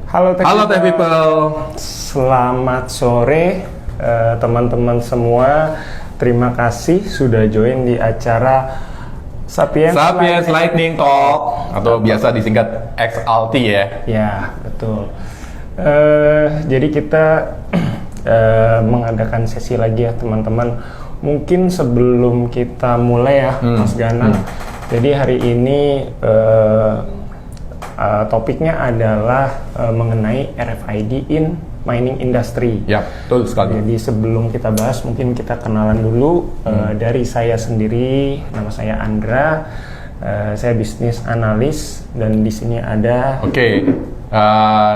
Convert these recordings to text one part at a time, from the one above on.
Halo Tech People. Selamat sore teman-teman semua. Terima kasih sudah join di acara Sapiens Lightning Talk atau biasa disingkat XLT ya. Ya, betul. Jadi kita mengadakan sesi lagi ya teman-teman. Mungkin sebelum kita mulai ya Mas Ganang. Jadi hari ini topiknya adalah mengenai RFID in mining industry. Ya, betul sekali. Jadi sebelum kita bahas, mungkin kita kenalan dulu. Dari saya sendiri, nama saya Andra. Saya bisnis analis dan di sini ada.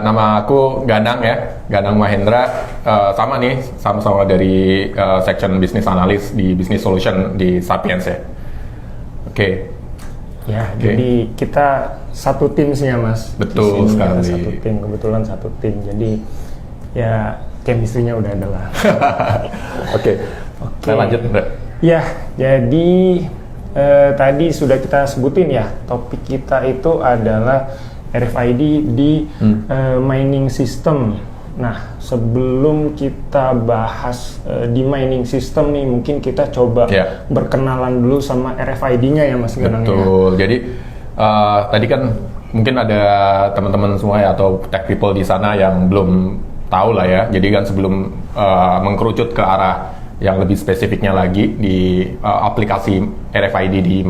Nama aku Ganang ya, Ganang Mahendra. Sama nih, sama-sama dari section bisnis analis di Business Solution di Sapiens ya. Jadi kita satu tim sih ya Mas. Betul sekali. Satu tim, kebetulan satu tim. Jadi ya chemistry-nya udah ada lah. Oke. Kita lanjut, Mbak. Ya, jadi tadi sudah kita sebutin ya, topik kita itu adalah RFID di mining system. Nah, sebelum kita bahas di mining system nih, mungkin kita coba berkenalan dulu sama RFID-nya ya Mas Ganang. Betul. Jadi tadi kan mungkin ada teman-teman semua ya atau tech people di sana yang belum tahu lah ya. Jadi kan sebelum mengkerucut ke arah yang lebih spesifiknya lagi di aplikasi RFID di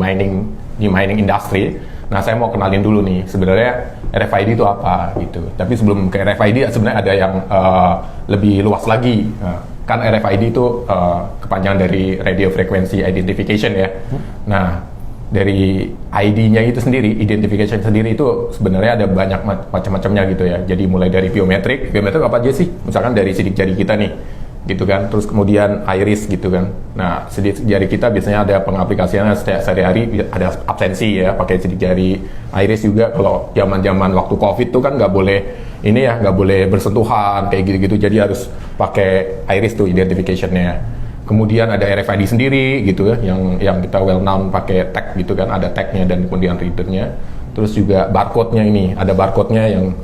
mining industry. Nah, saya mau kenalin dulu nih sebenarnya RFID itu apa gitu. Tapi sebelum ke RFID sebenarnya ada yang lebih luas lagi. Kan RFID itu kepanjangan dari Radio Frequency Identification ya. Nah, dari ID-nya itu sendiri, identification sendiri itu sebenarnya ada banyak macam-macamnya gitu ya. Jadi mulai dari biometrik apa aja sih? Misalkan dari sidik jari kita nih, gitu kan. Terus kemudian iris gitu kan. Nah, sidik jari kita biasanya ada pengaplikasiannya sehari-hari, ada absensi ya, pakai sidik jari. Iris juga kalau zaman-zaman waktu COVID tuh kan nggak boleh bersentuhan kayak gitu-gitu. Jadi harus pakai iris tuh identification-nya. Kemudian ada RFID sendiri gitu ya, yang kita well known pakai tag gitu kan, ada tagnya dan kemudian readernya. Terus juga barcode-nya ini, ada barcode-nya yang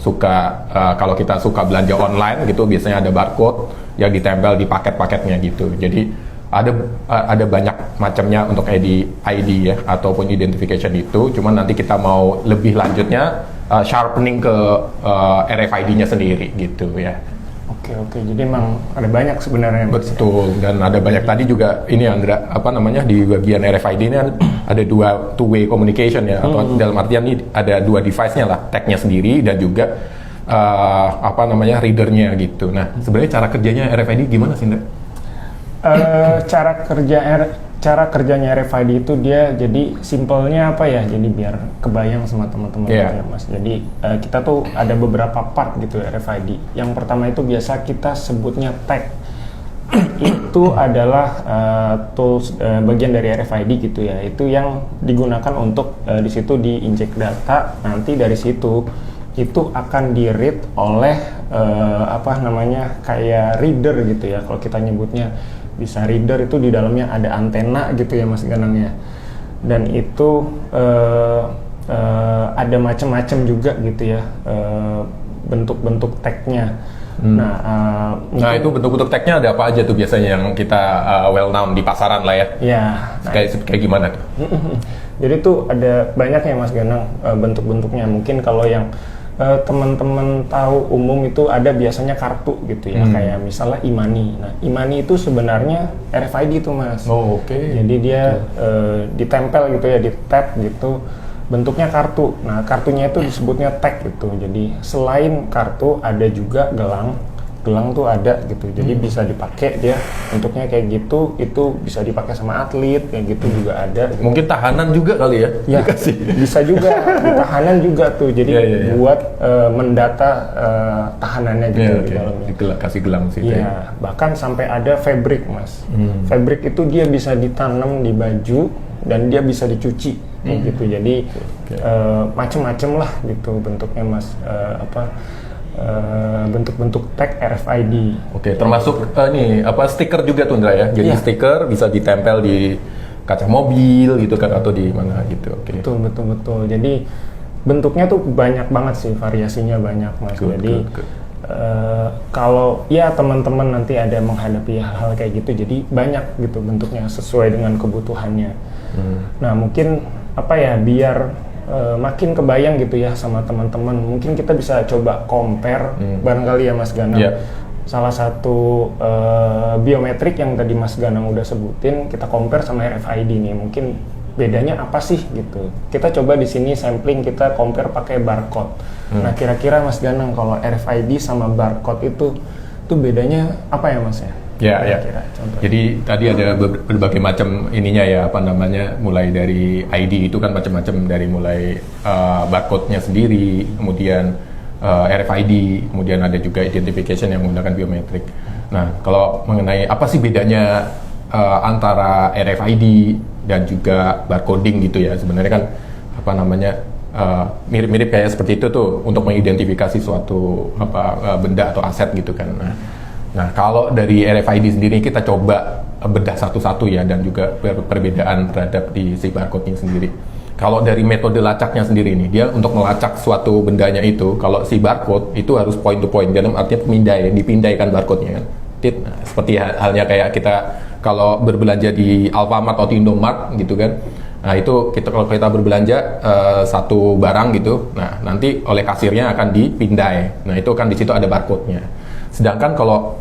kalau kita suka belanja online gitu, biasanya ada barcode yang ditempel di paket-paketnya gitu. Jadi ada banyak macamnya untuk ID ya ataupun identification itu. Cuman nanti kita mau lebih lanjutnya sharpening ke RFID-nya sendiri gitu ya. Oke, jadi emang ada banyak sebenarnya. Betul, dan ada banyak tadi juga ini Andra, di bagian RFID ini ada two-way communication ya, atau dalam artian ini ada dua device-nya lah, tag-nya sendiri dan juga reader-nya gitu. Nah, sebenarnya cara kerjanya RFID gimana sih, Andra? Cara kerjanya RFID itu dia jadi simpelnya apa ya? Jadi biar kebayang sama teman-teman ya Mas. Jadi kita tuh ada beberapa part gitu RFID. Yang pertama itu biasa kita sebutnya tag. Itu adalah tools bagian dari RFID gitu ya. Itu yang digunakan untuk di situ diinjek data. Nanti dari situ itu akan di-read oleh kayak reader gitu ya. Kalau kita nyebutnya bisa reader itu di dalamnya ada antena gitu ya Mas Ganang ya. Dan itu ada macam-macam juga gitu ya bentuk-bentuk tagnya. Nah itu bentuk-bentuk tagnya ada apa aja tuh biasanya yang kita well known di pasaran lah ya? Ya. Kayak gimana tuh? Jadi tuh ada banyak ya Mas Ganang bentuk-bentuknya. Mungkin kalau yang teman-teman tahu umum itu ada biasanya kartu gitu ya, kayak misalnya e-money. Nah, e-money itu sebenarnya RFID itu Mas. Jadi dia ditempel gitu ya, di tag gitu, bentuknya kartu. Nah, kartunya itu disebutnya tag gitu. Jadi selain kartu ada juga gelang tuh ada gitu. Jadi bisa dipakai dia bentuknya kayak gitu, itu bisa dipakai sama atlet kayak gitu juga ada. Gitu. Mungkin tahanan juga kali ya? Ya, bisa juga tahanan juga tuh. Jadi buat mendata tahanannya gitu di dalamnya. Kasih gelang sih. Ya, bahkan sampai ada fabric Mas. Fabric itu dia bisa ditanam di baju dan dia bisa dicuci gitu. Jadi macem-macem lah gitu bentuknya Mas. Bentuk-bentuk tag RFID. Termasuk stiker juga tuh Ndra ya. Jadi stiker bisa ditempel di kaca mobil gitu kan atau di mana gitu. Betul. Jadi bentuknya tuh banyak banget sih, variasinya banyak Mas. Jadi kalau ya teman-teman nanti ada menghadapi hal-hal kayak gitu, jadi banyak gitu bentuknya sesuai dengan kebutuhannya. Nah mungkin apa ya, biar makin kebayang gitu ya sama teman-teman, mungkin kita bisa coba compare barangkali ya Mas Ganang. Salah satu biometrik yang tadi Mas Ganang udah sebutin, kita compare sama RFID nih, mungkin bedanya apa sih gitu. Kita coba di sini sampling, kita compare pakai barcode. Nah kira-kira Mas Ganang kalau RFID sama barcode itu bedanya apa ya Mas ya? Ya. Jadi tadi ada berbagai macam ininya ya, apa namanya, mulai dari ID itu kan macam-macam, dari mulai barcode-nya sendiri, kemudian RFID, kemudian ada juga identification yang menggunakan biometrik. Nah kalau mengenai apa sih bedanya antara RFID dan juga barcoding gitu ya, sebenarnya kan apa namanya mirip-mirip kayak seperti itu tuh untuk mengidentifikasi suatu benda atau aset gitu kan. Nah kalau dari RFID sendiri kita coba bedah satu-satu ya, dan juga perbedaan terhadap di si barcode-nya sendiri. Kalau dari metode lacaknya sendiri nih, dia untuk melacak suatu bendanya itu, kalau si barcode itu harus point to point, dalam artinya dipindaikan barcode-nya kan. Nah, seperti halnya kayak kita kalau berbelanja di Alfamart atau Indomart gitu kan. Nah itu kalau kita berbelanja satu barang gitu, nah nanti oleh kasirnya akan dipindai. Nah itu kan di situ ada barcode-nya. Sedangkan kalau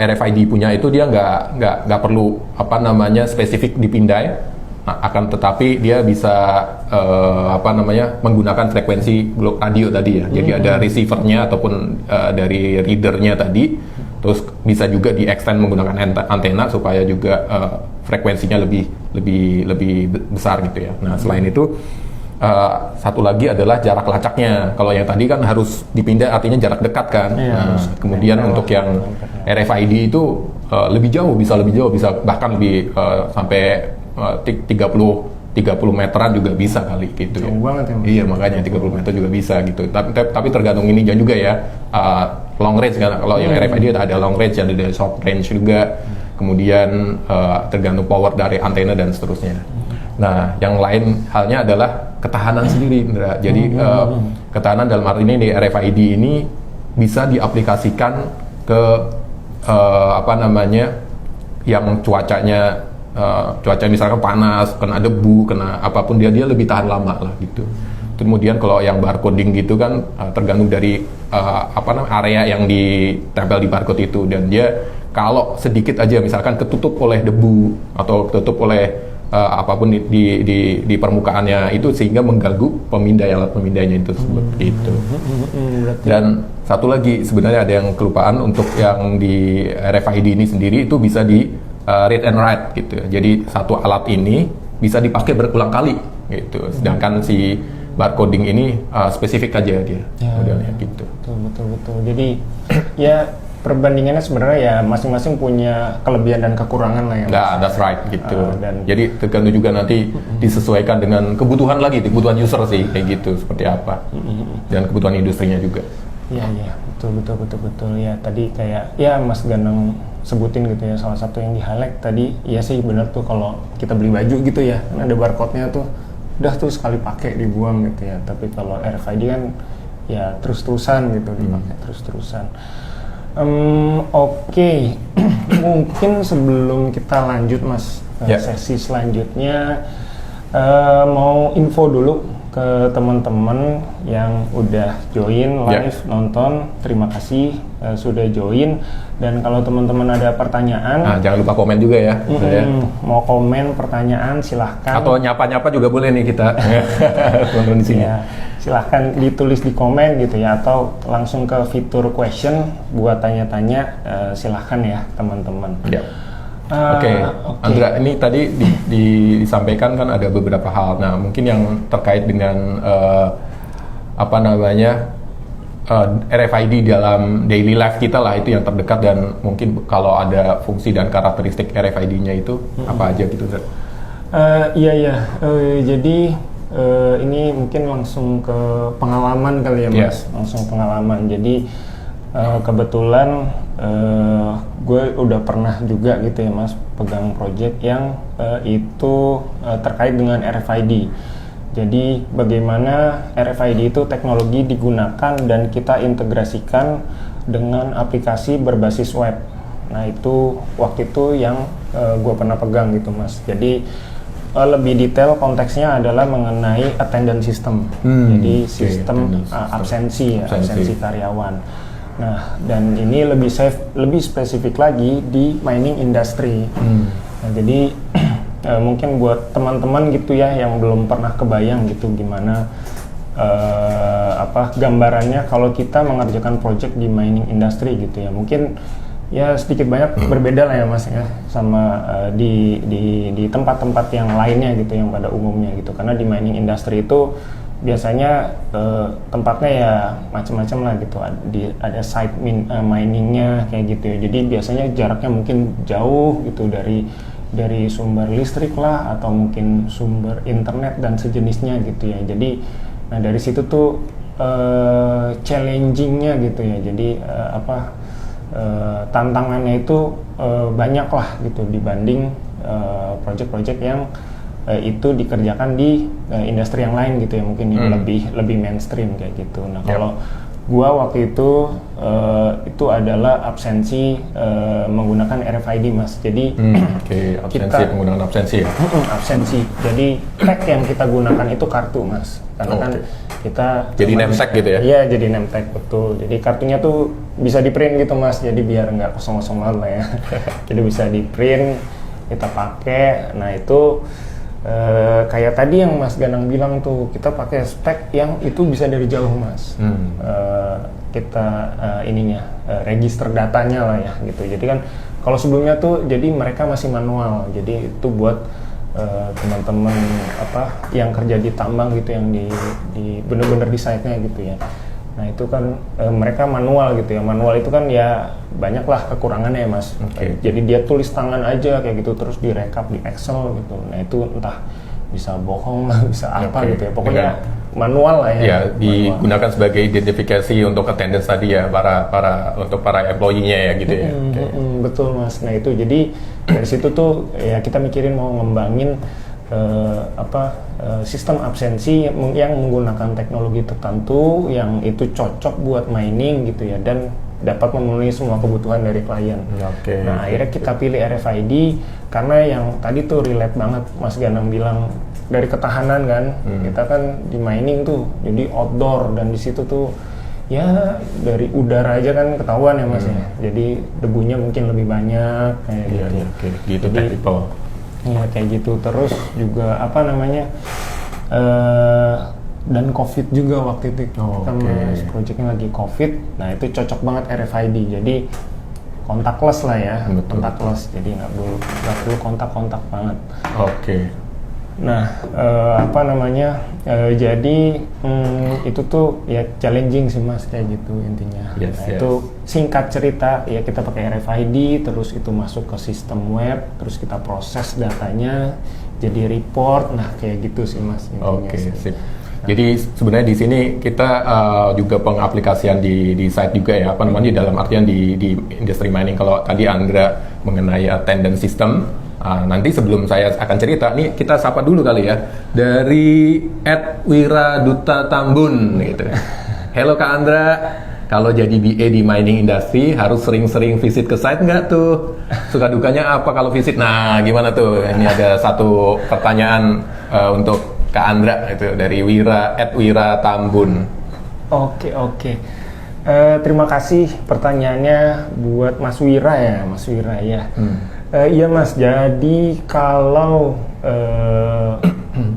RFID punya itu dia nggak perlu apa namanya spesifik dipindai, nah, akan tetapi dia bisa menggunakan frekuensi radio tadi ya. Jadi ada receiver-nya ataupun dari reader-nya tadi. Terus bisa juga di-extend menggunakan antena supaya juga frekuensinya lebih besar gitu ya. Nah selain itu satu lagi adalah jarak lacaknya. Kalau yang tadi kan harus dipindah, artinya jarak dekat kan. Nah, kemudian untuk yang RFID itu lebih jauh, bisa bahkan lebih sampai 30 meteran juga bisa kali gitu. Jauh banget ya Mas. Iya makanya 30 meter juga bisa gitu. Tapi tergantung ininya juga ya. Long range kan, kalau yang RFID ada long range, ada short range juga, kemudian tergantung power dari antena dan seterusnya. Nah yang lain halnya adalah ketahanan sendiri, Indra. Jadi ketahanan dalam arti ini di RFID ini bisa diaplikasikan ke yang cuacanya misalkan panas, kena debu, kena apapun, dia lebih tahan lama lah gitu. Kemudian kalau yang barcoding gitu kan tergantung dari area yang ditempel di barcode itu, dan dia kalau sedikit aja misalkan ketutup oleh debu atau ketutup oleh apapun di permukaannya itu, sehingga mengganggu alat pemindainya itu seperti itu. Dan satu lagi sebenarnya ada yang kelupaan, untuk yang di RFID ini sendiri itu bisa di read and write gitu. Jadi satu alat ini bisa dipakai berulang kali gitu. Sedangkan si barcoding ini spesifik aja dia modelnya gitu. Betul. Jadi ya perbandingannya sebenarnya ya masing-masing punya kelebihan dan kekurangan lah ya. Nah, that's right gitu. Jadi tergantung juga nanti disesuaikan dengan kebutuhan kebutuhan user sih kayak gitu seperti apa. Dan kebutuhan industrinya juga. Iya, betul ya. Tadi kayak ya Mas Ganang sebutin gitu ya, salah satu yang di-highlight tadi, iya sih benar tuh, kalau kita beli baju gitu ya, kan ada barcode-nya tuh, udah tuh sekali pakai dibuang gitu ya. Tapi kalau RFID kan ya terus-terusan gitu, dipakai terus-terusan. Oke. Mungkin sebelum kita lanjut Mas sesi selanjutnya, mau info dulu ke teman-teman yang udah join live nonton, terima kasih sudah join. Dan kalau teman-teman ada pertanyaan, jangan lupa komen juga ya. Mau komen pertanyaan silahkan. Atau nyapa-nyapa juga boleh nih kita. Teman-teman di sini. Ya, silahkan ditulis di komen gitu ya, atau langsung ke fitur question buat tanya-tanya, silahkan ya teman-teman. Oke. Andra, ini tadi disampaikan kan ada beberapa hal. Nah, mungkin yang terkait dengan RFID dalam daily life kita lah, itu yang terdekat, dan mungkin kalau ada fungsi dan karakteristik RFID-nya itu apa aja gitu, Andra? Jadi ini mungkin langsung ke pengalaman kali ya Mas, langsung pengalaman. Jadi kebetulan gue udah pernah juga gitu ya Mas pegang project yang itu terkait dengan RFID. Jadi bagaimana RFID itu teknologi digunakan dan kita integrasikan dengan aplikasi berbasis web. Nah itu waktu itu yang gue pernah pegang gitu Mas. Jadi lebih detail konteksnya adalah mengenai attendance system. Jadi sistem absensi karyawan. Nah dan ini lebih spesifik lagi di mining industry. Nah, jadi mungkin buat teman-teman gitu ya yang belum pernah kebayang gitu gimana gambarannya kalau kita mengerjakan project di mining industry gitu ya, mungkin ya sedikit banyak berbeda lah ya Mas ya sama di tempat-tempat yang lainnya gitu yang pada umumnya gitu, karena di mining industry itu biasanya tempatnya ya macam-macam lah gitu, ada site miningnya kayak gitu ya, jadi biasanya jaraknya mungkin jauh gitu dari sumber listrik lah atau mungkin sumber internet dan sejenisnya gitu ya. Jadi nah dari situ tuh challengingnya gitu ya. Jadi tantangannya itu banyak lah gitu dibanding project-project yang itu dikerjakan di industri yang lain gitu ya, mungkin yang lebih mainstream kayak gitu. Nah kalau gua waktu itu adalah absensi menggunakan RFID Mas. Jadi penggunaan absensi ya. Absensi. Jadi tag yang kita gunakan itu kartu Mas. Karena kan kita jadi name tag gitu ya. Iya, jadi name tag betul. Jadi kartunya tuh bisa di-print gitu Mas. Jadi biar nggak kosong-kosong banget lah ya. Jadi bisa di-print, kita pakai. Nah, itu kayak tadi yang Mas Ganang bilang tuh, kita pakai spek yang itu bisa dari jauh Mas. Kita register datanya lah ya gitu. Jadi kan kalau sebelumnya tuh jadi mereka masih manual. Jadi itu buat teman-teman yang kerja di tambang gitu, yang di bener-bener di site-nya gitu ya. Nah itu kan mereka manual gitu ya. Manual itu kan ya banyaklah kekurangannya ya Mas. Jadi dia tulis tangan aja kayak gitu, terus direkap di Excel gitu. Nah itu entah bisa bohong lah, bisa apa gitu ya. Pokoknya manual lah ya. Ya digunakan sebagai identifikasi untuk attendance tadi ya, untuk para employee-nya ya gitu ya. Betul Mas. Nah itu jadi dari situ tuh ya kita mikirin mau ngembangin sistem absensi yang menggunakan teknologi tertentu yang itu cocok buat mining gitu ya, dan dapat memenuhi semua kebutuhan dari klien. Nah akhirnya kita pilih RFID karena yang tadi tuh relate banget Mas Ganang bilang dari ketahanan kan. Kita kan di mining tuh jadi outdoor, dan di situ tuh ya dari udara aja kan ketahuan ya Mas ya. Jadi debunya mungkin lebih banyak kayak gitu. Gitu technical. Ya kayak gitu. Terus juga dan COVID juga waktu itu kan projectnya lagi COVID. Nah itu cocok banget RFID. Jadi contactless lah ya. Contactless. Jadi nggak perlu kontak banget. Nah, jadi itu tuh ya challenging sih Mas kayak gitu intinya. Itu singkat cerita ya, kita pakai RFID, terus itu masuk ke sistem web, terus kita proses datanya jadi report. Nah kayak gitu sih Mas intinya. Sip. Jadi sebenarnya di sini kita juga pengaplikasian di site juga ya, dalam artian di industri mining. Kalau tadi Andra mengenai attendance system, nanti sebelum saya akan cerita, nih kita sapa dulu kali ya, dari @wiradutatambun gitu. Hello Kak Andra, kalau jadi BA di mining industry harus sering-sering visit ke site nggak tuh? Suka dukanya apa kalau visit? Nah gimana tuh? Ini ada satu pertanyaan untuk Kak Andra itu dari @wiratambun. Oke. Terima kasih pertanyaannya buat Mas Wira ya, iya Mas, jadi kalau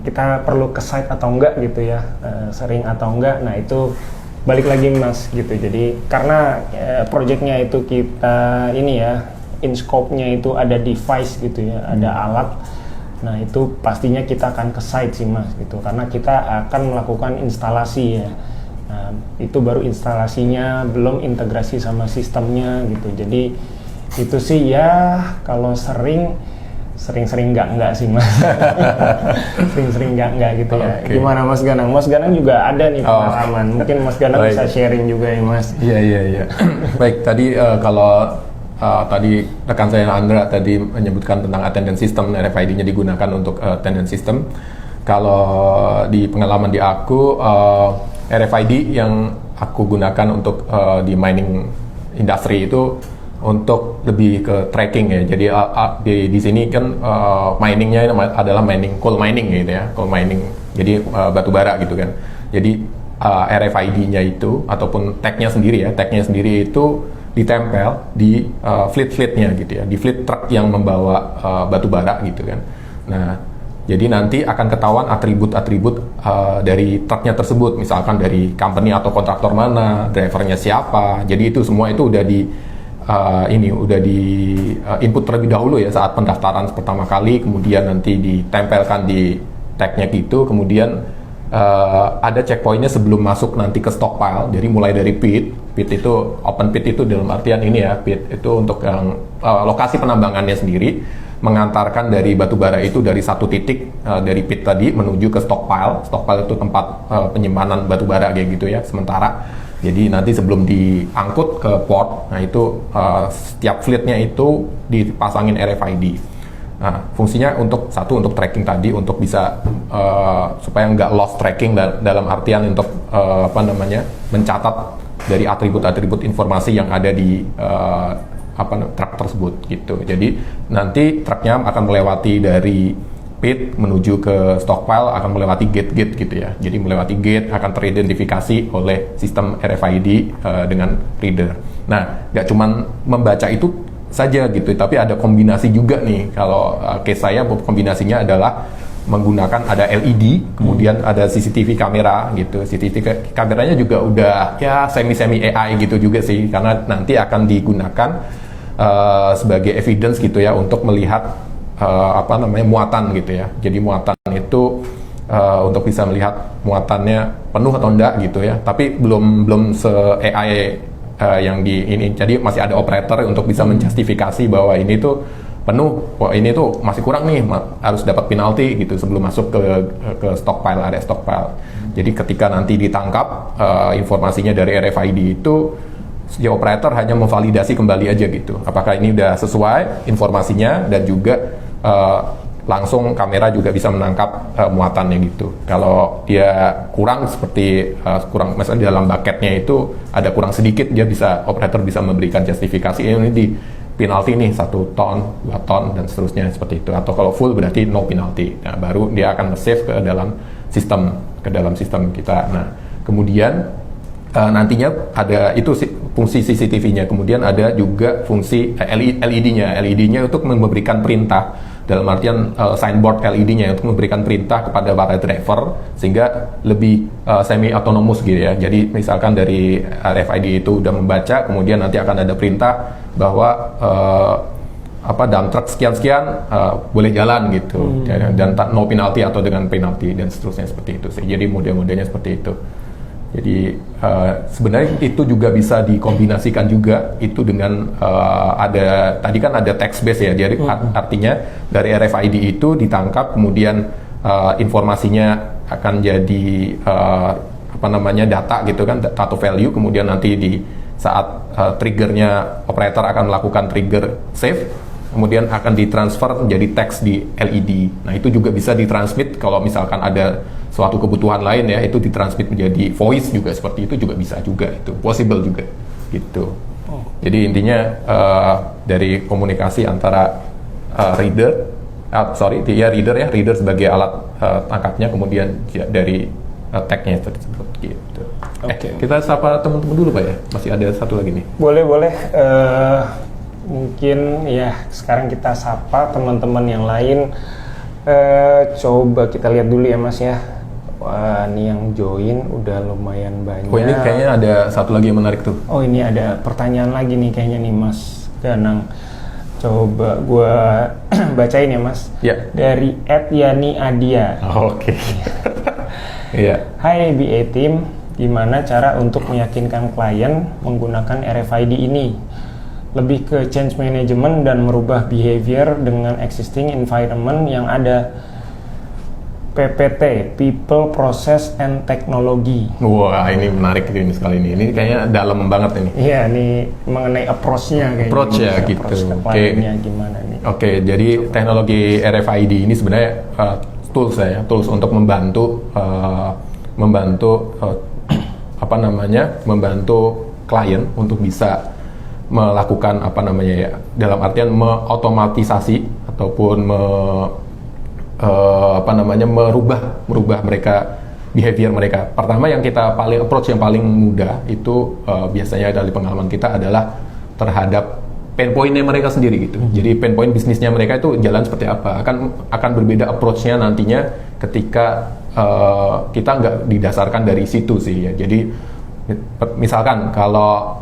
kita perlu ke site atau enggak gitu ya, sering atau enggak, nah itu balik lagi Mas gitu. Jadi karena projectnya itu kita in scope-nya itu ada device gitu ya, ada alat. Nah itu pastinya kita akan ke site sih Mas gitu, karena kita akan melakukan instalasi ya. Nah itu baru instalasinya, belum integrasi sama sistemnya gitu. Jadi itu sih ya, kalau sering enggak sih Mas. sering enggak gitu ya. Gimana Mas Ganang? Mas Ganang juga ada nih pengalaman. Mungkin Mas Ganang bisa sharing juga ya Mas. Iya. Baik, tadi kalau tadi rekan saya Andra tadi menyebutkan tentang attendance system, RFID-nya digunakan untuk attendance system. Kalau di pengalaman di aku, RFID yang aku gunakan untuk di mining industry itu untuk lebih ke tracking ya. Jadi di sini kan miningnya adalah coal mining gitu ya, coal mining. Jadi batu bara gitu kan. Jadi RFID-nya itu ataupun tag-nya sendiri itu ditempel di fleet-fleetnya gitu ya, di fleet truk yang membawa batu bara gitu kan. Nah, jadi nanti akan ketahuan atribut-atribut dari truknya tersebut, misalkan dari company atau kontraktor mana, drivernya siapa. Jadi itu semua itu udah di input terlebih dahulu ya saat pendaftaran pertama kali, kemudian nanti ditempelkan di tag-nya gitu, kemudian ada checkpointnya sebelum masuk nanti ke stockpile. Jadi mulai dari pit itu open pit itu dalam artian ini ya, pit itu untuk yang lokasi penambangannya sendiri, mengantarkan dari batu bara itu dari satu titik dari pit tadi menuju ke stockpile. Stockpile itu tempat penyimpanan batu bara kayak gitu ya sementara. Jadi nanti sebelum diangkut ke port, nah itu setiap fleetnya itu dipasangin RFID. Nah, fungsinya untuk tracking tadi, untuk bisa supaya nggak lost tracking dalam artian untuk mencatat dari atribut-atribut informasi yang ada di truk tersebut gitu. Jadi nanti truknya akan melewati dari pit menuju ke stockpile, akan melewati gate-gate gitu ya. Jadi melewati gate akan teridentifikasi oleh sistem RFID dengan reader. Nah, nggak cuman membaca itu saja gitu, tapi ada kombinasi juga nih. Kalau case saya kombinasinya adalah menggunakan ada LED, kemudian ada CCTV kamera gitu. CCTV kameranya juga udah ya semi AI gitu juga sih, karena nanti akan digunakan sebagai evidence gitu ya untuk melihat muatan gitu ya. Jadi muatan itu untuk bisa melihat muatannya penuh atau enggak gitu ya. Tapi belum se AI yang di ini. Jadi masih ada operator untuk bisa menjustifikasi bahwa ini tuh penuh, wah ini tuh masih kurang nih, harus dapat penalti gitu sebelum masuk ke stockpile, area stockpile. Jadi ketika nanti ditangkap informasinya dari RFID itu, si operator hanya memvalidasi kembali aja gitu, apakah ini udah sesuai informasinya, dan juga langsung kamera juga bisa menangkap muatannya gitu. Kalau dia kurang seperti kurang, misalnya di dalam bucketnya itu ada kurang sedikit, dia operator bisa memberikan justifikasi ini di penalti nih 1 ton, 2 ton dan seterusnya seperti itu. Atau kalau full berarti no penalti. Nah, baru dia akan save ke dalam sistem kita. Nah, kemudian nantinya ada itu fungsi CCTV-nya, kemudian ada juga fungsi LED-nya. LED-nya untuk memberikan perintah, dalam artian signboard LED-nya untuk memberikan perintah kepada para driver sehingga lebih semi autonomous gitu ya. Jadi misalkan dari RFID itu udah membaca, kemudian nanti akan ada perintah bahwa dump truck sekian-sekian boleh jalan gitu, dan no penalty atau dengan penalti dan seterusnya seperti itu sih. Jadi mode-modenya seperti itu. Jadi sebenarnya itu juga bisa dikombinasikan juga itu dengan tadi kan ada text base ya, jadi artinya dari RFID itu ditangkap, kemudian informasinya akan jadi data gitu kan, data value, kemudian nanti di saat triggernya operator akan melakukan trigger save, kemudian akan ditransfer menjadi teks di LED. Nah, itu juga bisa ditransmit kalau misalkan ada suatu kebutuhan lain ya, itu ditransmit menjadi voice juga, seperti itu juga bisa juga, itu possible juga gitu. Jadi intinya dari komunikasi antara reader sebagai alat tangkapnya, kemudian dari tag-nya tersebut gitu. Kita sapa teman-teman dulu Pak ya, masih ada satu lagi nih. Boleh. Mungkin ya sekarang kita sapa teman-teman yang lain. Coba kita lihat dulu ya Mas ya. Wah, ini yang join udah lumayan banyak. Oh, ini kayaknya ada satu lagi yang menarik tuh. Oh, ini ada pertanyaan lagi nih kayaknya nih Mas Danang. Coba gua bacain ya Mas. Ya. Dari @yani_adia. Oke. Iya. Hai BA Team, gimana cara untuk meyakinkan klien menggunakan RFID ini? Lebih ke change management dan merubah behavior dengan existing environment yang ada. PPT, People, Process, and Technology. Wah, ini menarik ini sekali ini. Ini kayaknya dalam banget ini. Iya, ini mengenai approach-nya kayaknya. Approach ya gitu. Oke. Gimana nih? Oke, jadi teknologi RFID ini sebenarnya tools untuk membantu klien untuk bisa melakukan dalam artian meotomatisasi ataupun merubah mereka behavior mereka. Pertama yang kita approach yang paling mudah itu biasanya dari pengalaman kita adalah terhadap pain point-nya mereka sendiri gitu. Jadi pain point bisnisnya mereka itu jalan seperti apa. Akan berbeda approach-nya nantinya ketika kita nggak didasarkan dari situ sih ya. Jadi misalkan kalau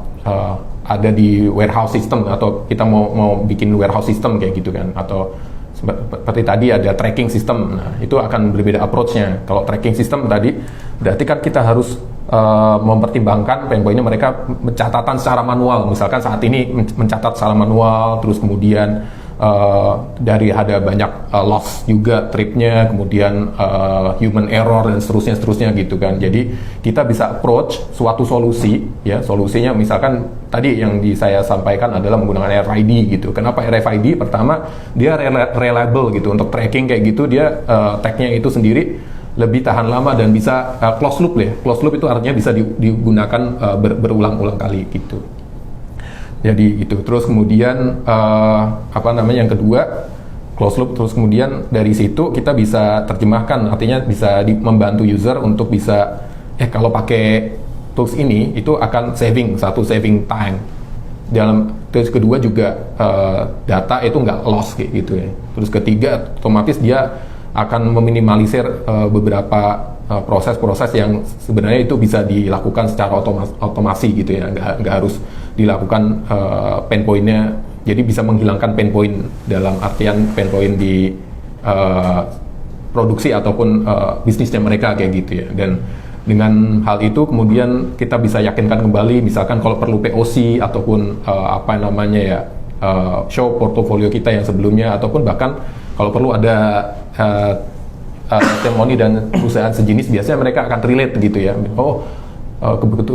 ada di warehouse system atau kita mau bikin warehouse system kayak gitu kan, atau seperti tadi ada tracking system. Nah, itu akan berbeda approach-nya. Kalau tracking system tadi berarti kan kita harus mempertimbangkan pain point-nya mereka pencatatan secara manual. Misalkan saat ini mencatat secara manual, terus kemudian dari ada banyak loss juga tripnya, kemudian human error dan seterusnya gitu kan. Jadi kita bisa approach suatu solusi, ya solusinya misalkan tadi yang saya sampaikan adalah menggunakan RFID gitu. Kenapa RFID? Pertama dia reliable gitu untuk tracking kayak gitu, dia tag-nya itu sendiri lebih tahan lama dan bisa closed loop ya. Closed loop itu artinya bisa digunakan berulang-ulang kali gitu. Jadi gitu. Terus kemudian yang kedua closed loop. Terus kemudian dari situ kita bisa terjemahkan, artinya bisa membantu user untuk bisa kalau pakai tools ini itu akan saving time dalam. Terus kedua juga data itu nggak lost kayak gitu ya. Terus ketiga otomatis dia akan meminimalisir beberapa proses-proses yang sebenarnya itu bisa dilakukan secara otomasi gitu ya, nggak harus dilakukan pain point-nya. Jadi bisa menghilangkan pain point dalam artian pain point di produksi ataupun bisnisnya mereka kayak gitu ya. Dan dengan hal itu kemudian kita bisa yakinkan kembali, misalkan kalau perlu POC ataupun show portofolio kita yang sebelumnya, ataupun bahkan kalau perlu ada testimoni dan perusahaan sejenis, biasanya mereka akan relate gitu ya.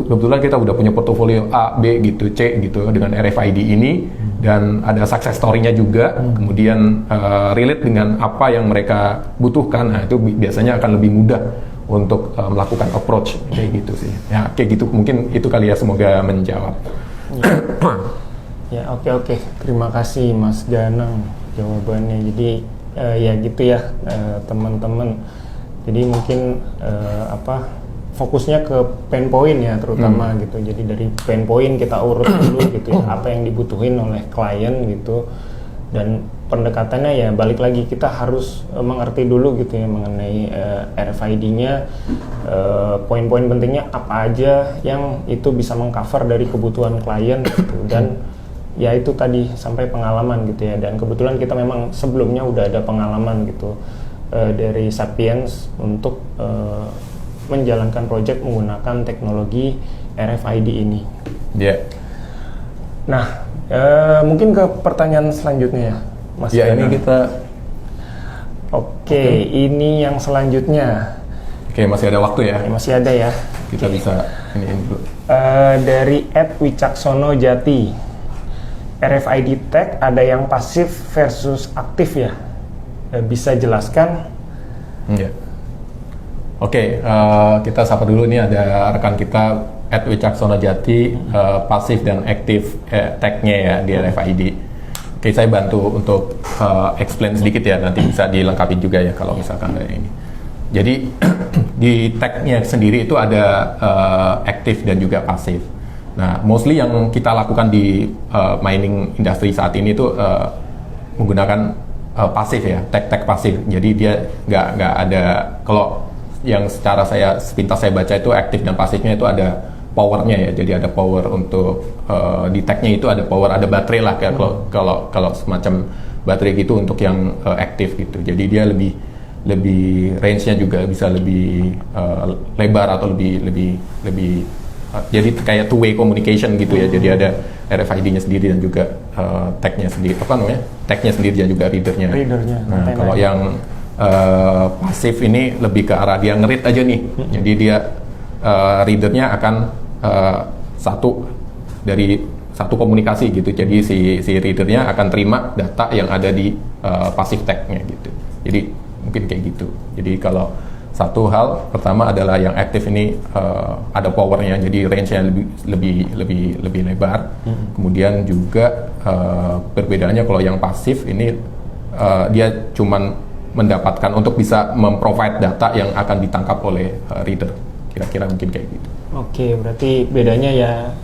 Kebetulan kita udah punya portofolio A, B gitu, C gitu dengan RFID ini, dan ada success story-nya juga, kemudian relate dengan apa yang mereka butuhkan. Nah, itu biasanya akan lebih mudah untuk melakukan approach kayak gitu sih. Ya, kayak gitu mungkin itu kali ya, semoga menjawab. Ya, oke. Terima kasih Mas Ganang jawabannya. Jadi ya gitu ya teman-teman. Jadi mungkin fokusnya ke pain point ya terutama gitu. Jadi dari pain point kita urus dulu gitu ya, apa yang dibutuhin oleh klien gitu. Dan pendekatannya ya balik lagi, kita harus mengerti dulu gitu ya mengenai RFID-nya, poin-poin pentingnya apa aja yang itu bisa mengcover dari kebutuhan klien gitu. Dan ya itu tadi sampai pengalaman gitu ya, dan kebetulan kita memang sebelumnya udah ada pengalaman gitu dari Sapiens untuk menjalankan project menggunakan teknologi RFID ini. Yeah. Nah, mungkin ke pertanyaan selanjutnya ya, Mas. Ya, ini kita. Oke, ini yang selanjutnya. Oke, masih ada waktu ya? Masih ada ya. Kita bisa ini dulu. Dari @wicaksono Jati, RFID tag ada yang pasif versus aktif ya? Bisa jelaskan? Ya. Oke, kita sapa dulu, nih ada rekan kita @wicaksono Jati, pasif dan aktif tag-nya ya di RFID. Oke, saya bantu untuk explain sedikit ya, nanti bisa dilengkapi juga ya kalau misalkan ada ini. Jadi di tag-nya sendiri itu ada aktif dan juga pasif. Nah, mostly yang kita lakukan di mining industry saat ini itu menggunakan pasif ya, tag pasif. Jadi dia nggak ada, kalau yang secara sepintas saya baca itu aktif dan pasifnya itu ada powernya ya. Jadi ada power untuk di tag-nya itu ada power, ada baterai lah kayak kalau semacam baterai gitu untuk yang aktif gitu. Jadi dia lebih range-nya juga bisa lebih lebar atau lebih jadi kayak two way communication gitu ya. Jadi ada RFID-nya sendiri dan juga tag-nya sendiri, tag-nya sendiri dan juga reader-nya. Nah, kalau yang pasif ini lebih ke arah dia nge-read aja nih. Jadi dia reader-nya akan satu komunikasi gitu. Jadi si reader-nya akan terima data yang ada di pasif tag-nya gitu. Jadi mungkin kayak gitu. Jadi kalau satu hal pertama adalah yang aktif ini ada powernya, jadi range-nya lebih lebar. Kemudian juga perbedaannya kalau yang pasif ini dia cuman mendapatkan untuk bisa memprovide data yang akan ditangkap oleh reader. Kira-kira mungkin kayak gitu. Oke, berarti bedanya ya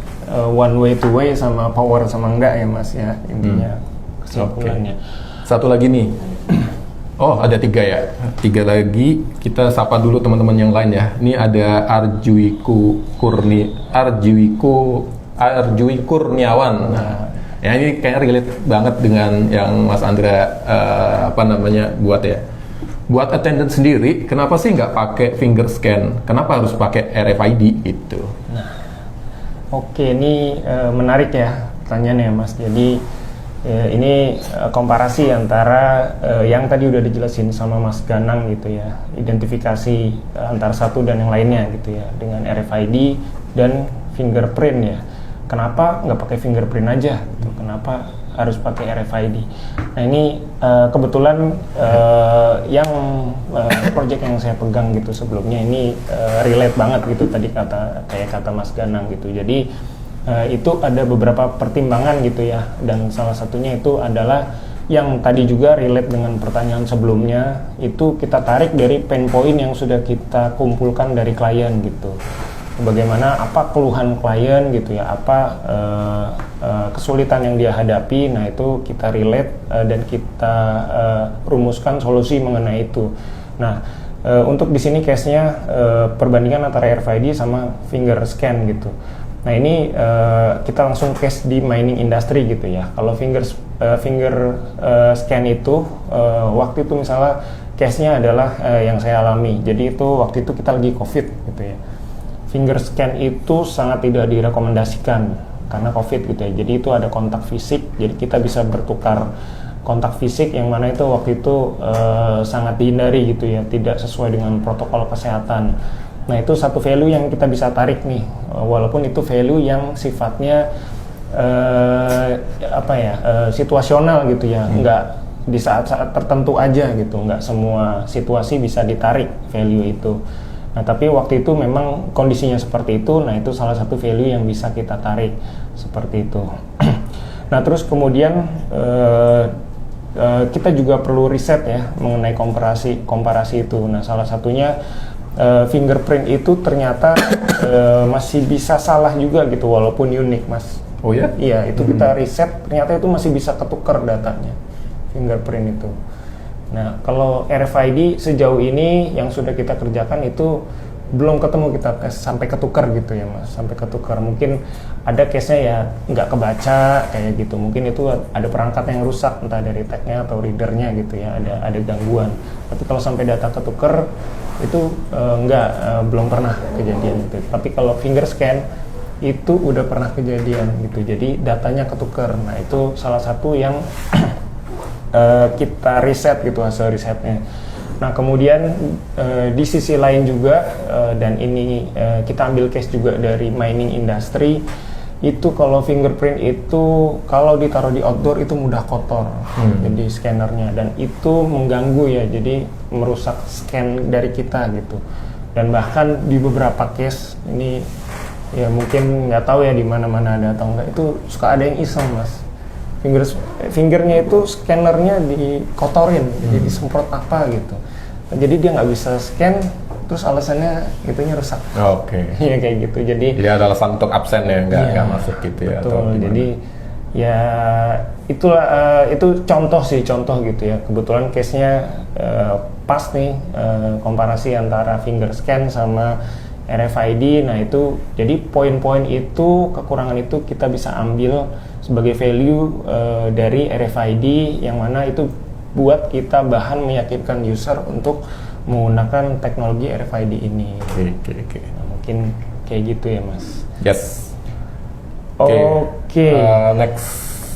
one way to way sama power sama enggak ya Mas ya, intinya kesimpulannya. Satu lagi nih. Oh, ada 3 ya. 3 lagi, kita sapa dulu teman-teman yang lain ya. Ini ada Arjui Kurniawan. Nah, ya ini kayaknya relate banget dengan yang Mas Andra buat ya. Buat attendant sendiri, kenapa sih nggak pakai finger scan? Kenapa harus pakai RFID gitu? Nah, oke, ini menarik ya pertanyaannya Mas. Jadi ini komparasi antara yang tadi udah dijelasin sama Mas Ganang gitu ya, identifikasi antara satu dan yang lainnya gitu ya, dengan RFID dan fingerprint ya. Kenapa nggak pakai fingerprint aja? Gitu? Kenapa harus pakai RFID? Nah ini kebetulan yang project yang saya pegang gitu sebelumnya ini relate banget gitu tadi kayak kata Mas Ganang gitu. Jadi itu ada beberapa pertimbangan gitu ya, dan salah satunya itu adalah yang tadi juga relate dengan pertanyaan sebelumnya, itu kita tarik dari pain point yang sudah kita kumpulkan dari klien gitu. Bagaimana, apa keluhan klien gitu ya, apa kesulitan yang dia hadapi, nah itu kita relate dan kita rumuskan solusi mengenai itu. Nah untuk di sini case-nya perbandingan antara RFID sama finger scan gitu. Nah ini kita langsung case di mining industry gitu ya. Kalau finger scan itu waktu itu misalnya case-nya adalah yang saya alami. Jadi itu waktu itu kita lagi COVID gitu ya. Finger scan itu sangat tidak direkomendasikan karena COVID gitu ya. Jadi itu ada kontak fisik. Jadi kita bisa bertukar kontak fisik yang mana itu waktu itu sangat dihindari gitu ya. Tidak sesuai dengan protokol kesehatan. Nah itu satu value yang kita bisa tarik nih, walaupun itu value yang sifatnya situasional gitu ya, nggak di saat-saat tertentu aja gitu, nggak semua situasi bisa ditarik value itu. Nah tapi waktu itu memang kondisinya seperti itu, nah itu salah satu value yang bisa kita tarik seperti itu. Nah terus kemudian kita juga perlu riset ya mengenai komparasi itu. Nah salah satunya fingerprint itu ternyata masih bisa salah juga gitu walaupun unik Mas. Oh ya? Iya, itu kita riset ternyata itu masih bisa ketukar datanya fingerprint itu. Nah kalau RFID sejauh ini yang sudah kita kerjakan itu belum ketemu kita sampai ketukar gitu ya Mas, sampai ketukar. Mungkin ada case-nya ya nggak kebaca kayak gitu, mungkin itu ada perangkat yang rusak entah dari tag-nya atau reader-nya gitu ya, ada gangguan. Tapi kalau sampai data ketukar itu belum pernah kejadian gitu. Tapi kalau finger scan itu udah pernah kejadian gitu, jadi datanya ketukar. Nah itu salah satu yang kita riset gitu, hasil risetnya. Nah kemudian di sisi lain juga dan ini kita ambil case juga dari mining industry, itu kalau fingerprint itu kalau ditaruh di outdoor itu mudah kotor jadi scannernya, dan itu mengganggu ya, jadi merusak scan dari kita gitu. Dan bahkan di beberapa case ini ya mungkin nggak tahu ya di mana-mana ada atau enggak, itu suka ada yang iseng Mas, fingernya itu scannernya dikotorin, jadi disemprot apa gitu, jadi dia nggak bisa scan. Terus alasannya itunya rusak. Oke. Iya kayak gitu. Jadi ada alasan untuk absen ya, nggak masuk gitu ya. Betul. Atau jadi ya itulah itu contoh gitu ya. Kebetulan case-nya pas nih komparasi antara finger scan sama RFID. Nah itu jadi poin-poin itu, kekurangan itu kita bisa ambil sebagai value dari RFID yang mana itu buat kita bahan meyakinkan user untuk menggunakan teknologi RFID ini. Oke. Nah, mungkin kayak gitu ya Mas. Yes. Oke. Next,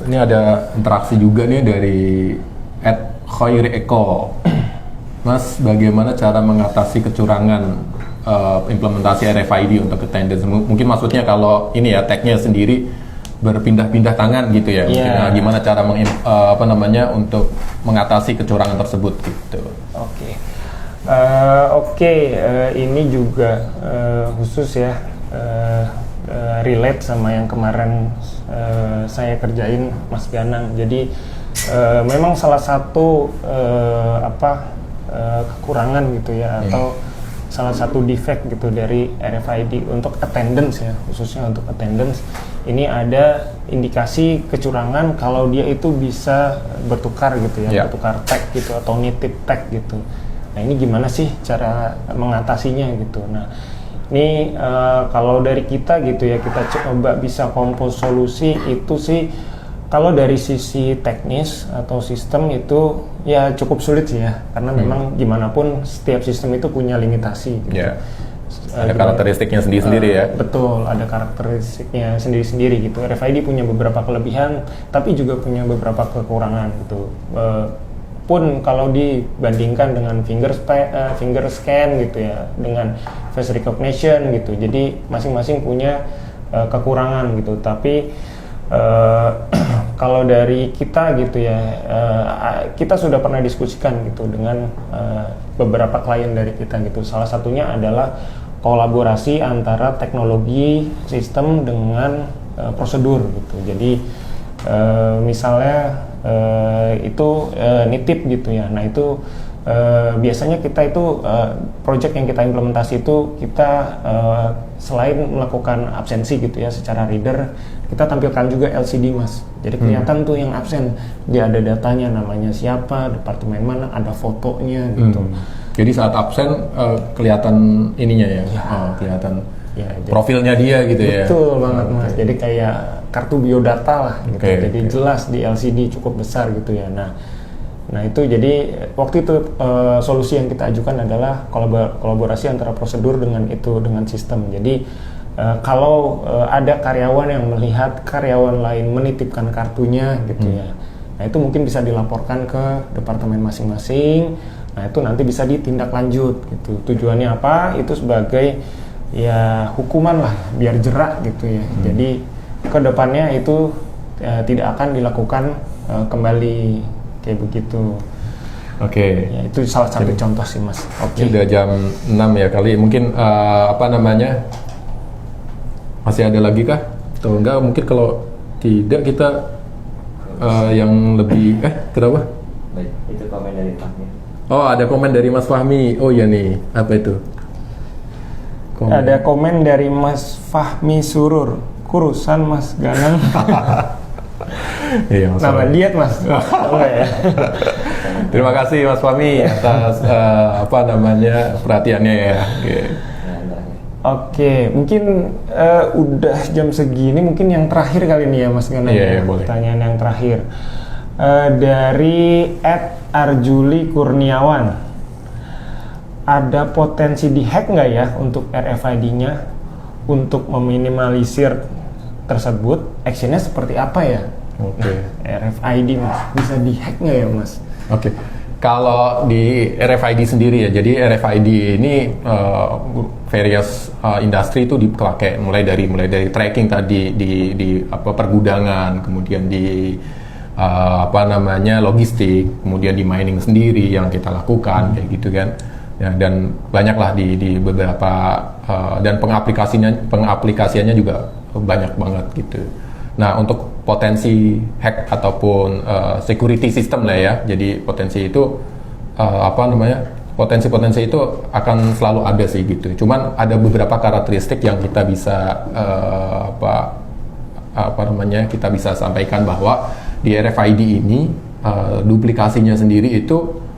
ini ada interaksi juga nih dari @khoiri_eko. Mas, bagaimana cara mengatasi kecurangan implementasi RFID untuk attendance? Mungkin maksudnya kalau ini ya tagnya sendiri berpindah-pindah tangan gitu ya. Mungkin, gimana cara untuk mengatasi kecurangan tersebut gitu. Oke. Oke, ini juga khusus ya, relate sama yang kemarin saya kerjain Mas Ganang. Jadi memang salah satu kekurangan gitu ya, atau salah satu defect gitu dari RFID untuk attendance ya, khususnya untuk attendance ini ada indikasi kecurangan kalau dia itu bisa bertukar gitu ya, bertukar tag gitu atau nitip tag gitu. Nah ini gimana sih cara mengatasinya gitu. Nah ini kalau dari kita gitu ya, kita coba bisa kompos solusi itu sih. Kalau dari sisi teknis atau sistem itu ya cukup sulit sih ya, karena memang gimana pun setiap sistem itu punya limitasi gitu. Ada karakteristiknya sendiri-sendiri ya. Betul, ada karakteristiknya sendiri-sendiri gitu. RFID punya beberapa kelebihan, tapi juga punya beberapa kekurangan gitu. Pun kalau dibandingkan dengan finger scan gitu ya, dengan face recognition gitu, jadi masing-masing punya kekurangan gitu. Tapi kalau dari kita gitu ya, kita sudah pernah diskusikan gitu dengan beberapa klien dari kita gitu. Salah satunya adalah kolaborasi antara teknologi sistem dengan prosedur gitu. Jadi misalnya itu nitip gitu ya. Nah itu biasanya kita itu project yang kita implementasi itu kita selain melakukan absensi gitu ya secara reader, kita tampilkan juga LCD Mas. Jadi kelihatan tuh yang absen, dia ada datanya, namanya siapa, departemen mana, ada fotonya gitu. Jadi saat absen kelihatan ininya ya, kelihatan profilnya dia gitu ya. Betul banget Mas. Jadi kayak kartu biodata lah gitu. Jadi jelas di LCD cukup besar gitu ya. Nah itu jadi waktu itu solusi yang kita ajukan adalah kolaborasi antara prosedur dengan sistem. Jadi kalau ada karyawan yang melihat karyawan lain menitipkan kartunya gitu ya, nah itu mungkin bisa dilaporkan ke departemen masing-masing. Nah itu nanti bisa ditindak lanjut gitu. Tujuannya apa? Itu sebagai ya hukuman lah, biar jerak gitu ya. Jadi kedepannya itu tidak akan dilakukan kembali kayak begitu. Ya, itu salah satu contoh sih Mas. Sudah jam 6 ya kali. Mungkin masih ada lagi kah? Atau enggak? Mungkin kalau tidak kita yang lebih kenapa? Baik, itu komen dari Fahmi. Oh, ada komen dari Mas Fahmi. Oh iya nih, apa itu? Ada komen dari Mas Fahmi Surur. Kurusan Mas Ganang. Iya, nama diet Mas. Ya. Terima kasih Mas Fahmi atas perhatiannya ya. Oke, mungkin udah jam segini, mungkin yang terakhir kali ini ya Mas Ganang. Iya, boleh. Pertanyaan yang terakhir dari @arjuli Kurniawan. Ada potensi dihack nggak ya untuk RFID-nya untuk meminimalisir tersebut? Actionnya seperti apa ya? RFID Mas, bisa dihack nggak ya Mas? Kalau di RFID sendiri ya, jadi RFID ini various industri itu dipakai mulai dari tracking tadi di pergudangan, kemudian di logistik, kemudian di mining sendiri yang kita lakukan kayak gitu kan. Ya, dan banyaklah di beberapa dan pengaplikasiannya juga banyak banget gitu. Nah, untuk potensi hack ataupun security system lah ya. Jadi potensi itu potensi itu akan selalu ada sih gitu. Cuman ada beberapa karakteristik yang kita bisa kita bisa sampaikan bahwa di RFID ini duplikasinya sendiri itu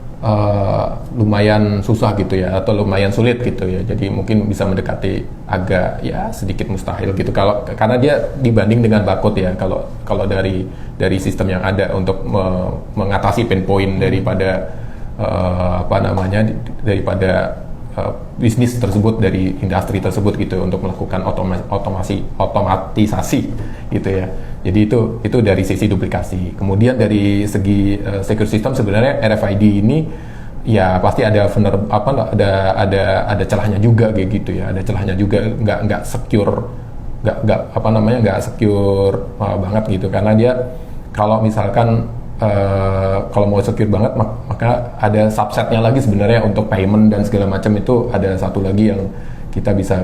lumayan susah gitu ya, atau lumayan sulit gitu ya. Jadi mungkin bisa mendekati agak ya sedikit mustahil gitu karena dia dibanding dengan barcode ya. Kalau dari sistem yang ada untuk mengatasi pain point daripada daripada bisnis tersebut, dari industri tersebut gitu, untuk melakukan otomatisasi gitu ya. Jadi itu dari sisi duplikasi. Kemudian dari segi secure system, sebenarnya RFID ini ya pasti ada celahnya juga kayak gitu ya. Ada celahnya juga, nggak secure, nggak secure banget gitu, karena dia kalau misalkan kalau mau secure banget maka ada subsetnya lagi sebenarnya untuk payment dan segala macam. Itu ada satu lagi yang kita bisa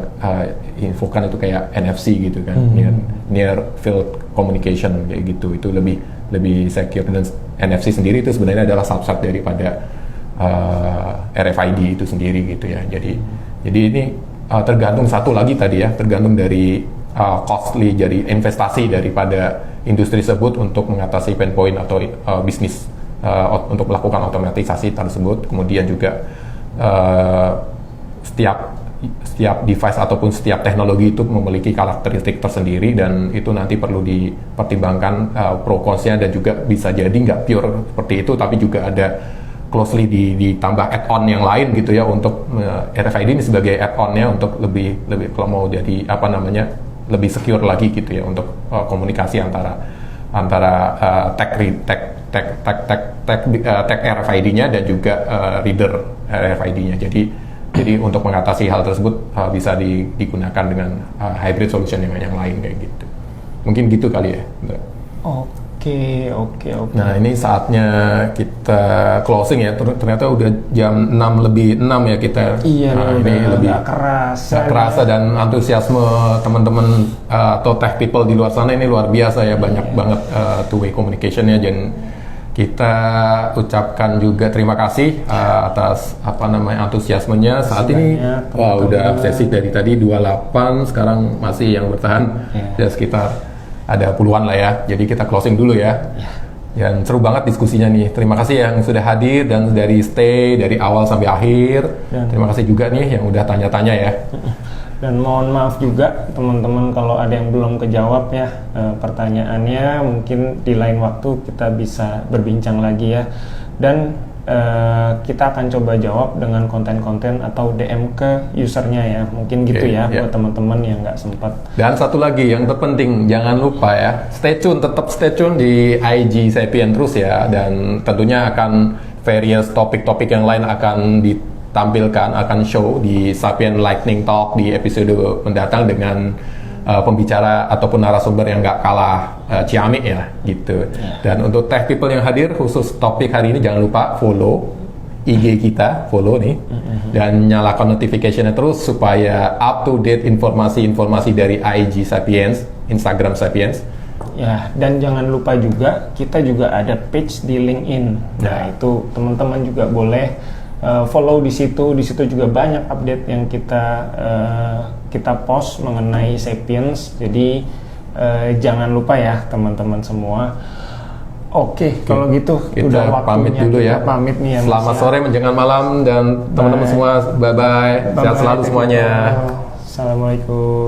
infokan, itu kayak NFC gitu kan, near field communication kayak gitu. Itu lebih secure, dan NFC sendiri itu sebenarnya adalah subset daripada RFID itu sendiri gitu ya. Jadi ini tergantung satu lagi tadi ya, tergantung dari costly, jadi investasi daripada industri tersebut untuk mengatasi pain point atau bisnis untuk melakukan otomatisasi tersebut. Kemudian juga setiap device ataupun setiap teknologi itu memiliki karakteristik tersendiri, dan itu nanti perlu dipertimbangkan pro consnya, dan juga bisa jadi nggak pure seperti itu, tapi juga ada closely ditambah add-on yang lain gitu ya, untuk RFID ini sebagai add-onnya untuk lebih kalau mau jadi lebih secure lagi gitu ya, untuk komunikasi antara tag RFID-nya dan juga reader RFID-nya. Jadi untuk mengatasi hal tersebut bisa digunakan dengan hybrid solution yang lain kayak gitu. Mungkin gitu kali ya. Oke. Nah, ini saatnya kita closing ya. Ternyata udah jam 6:06 ya kita. Iya, ini lebih gak kerasa dan antusiasme teman-teman atau tech people di luar sana ini luar biasa ya. Banyak banget two-way communication-nya, dan kita ucapkan juga terima kasih atas antusiasmenya. Saat ini udah sesi dari tadi 28, sekarang masih yang bertahan ya sekitar ada puluhan lah ya. Jadi kita closing dulu ya. Dan seru banget diskusinya nih. Terima kasih yang sudah hadir dan dari stay dari awal sampai akhir. Terima kasih juga nih yang udah tanya-tanya ya. Dan mohon maaf juga teman-teman kalau ada yang belum kejawab ya pertanyaannya, mungkin di lain waktu kita bisa berbincang lagi ya. Dan kita akan coba jawab dengan konten-konten atau DM ke usernya ya, mungkin gitu ya buat teman-teman yang nggak sempat. Dan satu lagi yang terpenting, jangan lupa ya, tetap stay tune di IG Sapien terus ya, dan tentunya akan various topik-topik yang lain akan ditampilkan, akan show di Sapien Lightning Talk di episode mendatang dengan pembicara ataupun narasumber yang nggak kalah ciamik ya gitu. Dan untuk tech people yang hadir khusus topik hari ini, jangan lupa follow IG kita, follow nih, dan nyalakan notification-nya terus supaya up to date informasi-informasi dari IG Sapiens, Instagram Sapiens. Ya, dan jangan lupa juga kita juga ada page di LinkedIn. Nah, itu teman-teman juga boleh follow di situ. Di situ juga banyak update yang kita post mengenai Sapiens. Jadi jangan lupa ya teman-teman semua. Oke, kalau gitu kita udah waktunya pamit dulu ya. Kita pamit nih ya. Selamat sore menjelang malam, dan teman-teman semua bye bye. Sehat selalu semuanya. Assalamualaikum.